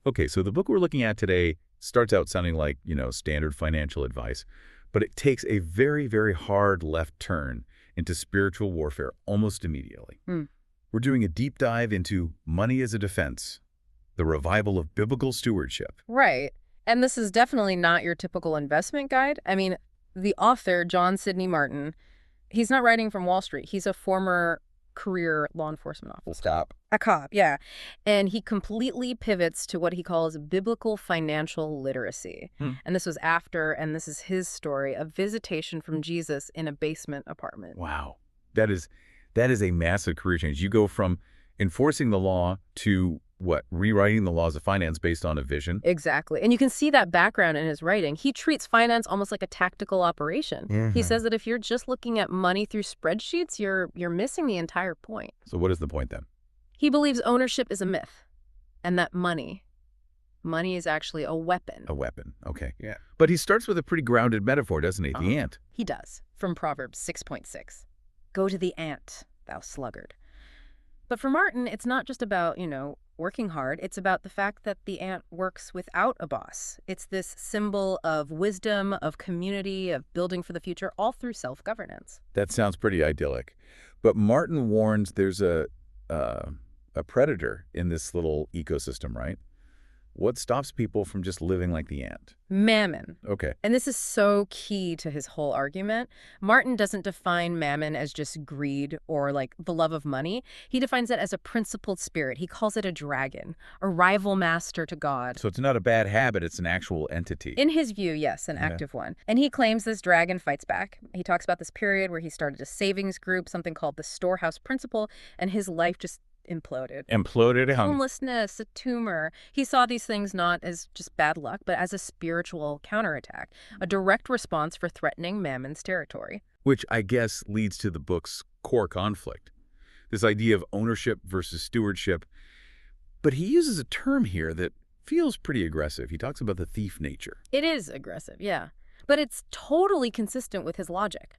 Okay, so the book we're looking at today starts out sounding like, standard financial advice, but it takes a very, very hard left turn into spiritual warfare almost immediately. Hmm. We're doing a deep dive into money as a defense, the revival of biblical stewardship. Right. And this is definitely not your typical investment guide. I mean, the author, John Sidney Martin, he's not writing from Wall Street. He's a former career law enforcement officer. Stop. A cop, yeah. And he completely pivots to what he calls biblical financial literacy. And this was after, and this is his story, a visitation from Jesus in a basement apartment. Wow. That is a massive career change. You go from enforcing the law to rewriting the laws of finance based on a vision. Exactly. And you can see that background in his writing. He treats finance almost like a tactical operation. He says that if you're just looking at money through spreadsheets, you're missing the entire point. So what is the point then? He believes ownership is a myth and that money is actually a weapon. A weapon. Okay. Yeah. But he starts with a pretty grounded metaphor, doesn't he? The ant. He does. From Proverbs 6.6. Go to the ant, thou sluggard. But for Martin, it's not just about, working hard. It's about the fact that the ant works without a boss. It's this symbol of wisdom, of community, of building for the future, all through self-governance. That sounds pretty idyllic. But Martin warns there's a predator in this little ecosystem, right? What stops people from just living like the ant? Mammon. Okay. And this is so key to his whole argument. Martin doesn't define mammon as just greed or like the love of money. He defines it as a principled spirit. He calls it a dragon, a rival master to God. So it's not a bad habit, it's an actual entity. In his view, yes, an active one. And he claims this dragon fights back. He talks about this period where he started a savings group, something called the storehouse principle, and his life just imploded. Homelessness, a tumor. He saw these things not as just bad luck, but as a spiritual counterattack, a direct response for threatening Mammon's territory. Which I guess leads to the book's core conflict, this idea of ownership versus stewardship. But he uses a term here that feels pretty aggressive. He talks about the thief nature. It is aggressive, yeah. But it's totally consistent with his logic.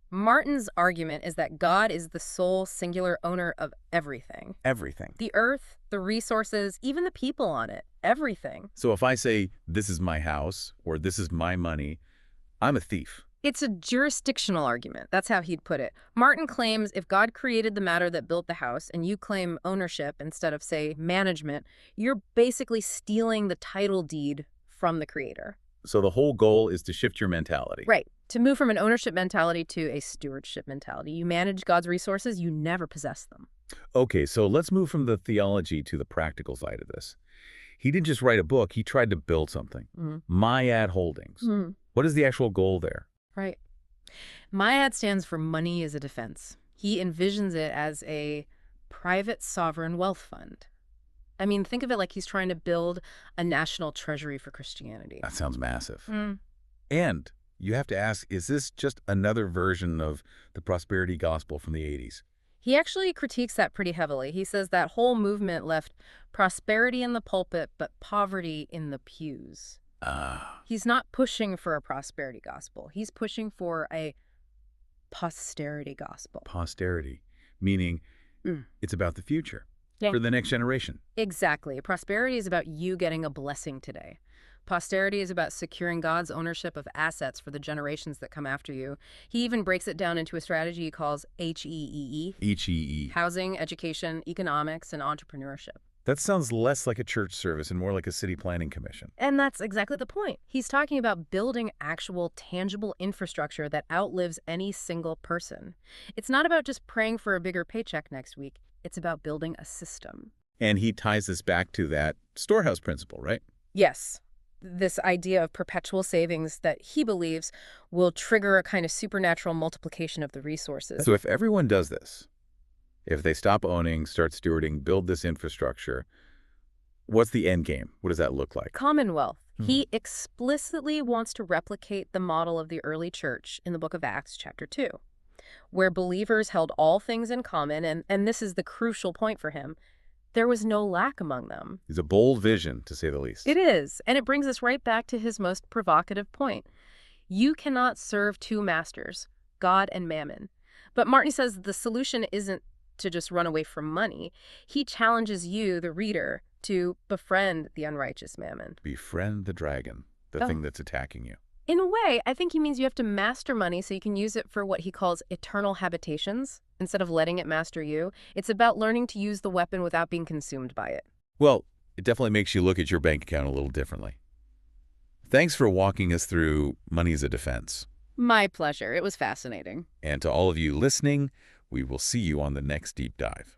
Martin's argument is that God is the sole singular owner of everything. Everything. The earth, the resources, even the people on it. Everything. So if I say, this is my house, or this is my money, I'm a thief. It's a jurisdictional argument. That's how he'd put it. Martin claims if God created the matter that built the house and you claim ownership instead of, say, management, you're basically stealing the title deed from the creator. So the whole goal is to shift your mentality. Right. To move from an ownership mentality to a stewardship mentality. You manage God's resources, you never possess them. Okay, so let's move from the theology to the practical side of this. He didn't just write a book, he tried to build something. M.I.A.D Holdings. What is the actual goal there? Right. M.I.A.D stands for Money as a Defense. He envisions it as a private sovereign wealth fund. I mean, think of it like he's trying to build a national treasury for Christianity. That sounds massive. And you have to ask, is this just another version of the prosperity gospel from the 80s? He actually critiques that pretty heavily. He says that whole movement left prosperity in the pulpit, but poverty in the pews. He's not pushing for a prosperity gospel. He's pushing for a posterity gospel. Posterity, meaning it's about the future. For the next generation. Exactly. Prosperity is about you getting a blessing today. Posterity is about securing God's ownership of assets for the generations that come after you. He even breaks it down into a strategy he calls HEEE. HEE. Housing, education, economics, and entrepreneurship. That sounds less like a church service and more like a city planning commission. And that's exactly the point. He's talking about building actual, tangible infrastructure that outlives any single person. It's not about just praying for a bigger paycheck next week. It's about building a system. And he ties this back to that storehouse principle, right? Yes. This idea of perpetual savings that he believes will trigger a kind of supernatural multiplication of the resources. So if everyone does this, if they stop owning, start stewarding, build this infrastructure, what's the end game? What does that look like? Commonwealth. He explicitly wants to replicate the model of the early church in the book of Acts, chapter 2. Where believers held all things in common, and this is the crucial point for him, there was no lack among them. It's a bold vision, to say the least. It is, and it brings us right back to his most provocative point. You cannot serve two masters, God and Mammon. But Martin says the solution isn't to just run away from money. He challenges you, the reader, to befriend the unrighteous mammon. Befriend the dragon, the thing that's attacking you. In a way, I think he means you have to master money so you can use it for what he calls eternal habitations, instead of letting it master you. It's about learning to use the weapon without being consumed by it. Well, it definitely makes you look at your bank account a little differently. Thanks for walking us through Money as a Defense. My pleasure. It was fascinating. And to all of you listening, we will see you on the next deep dive.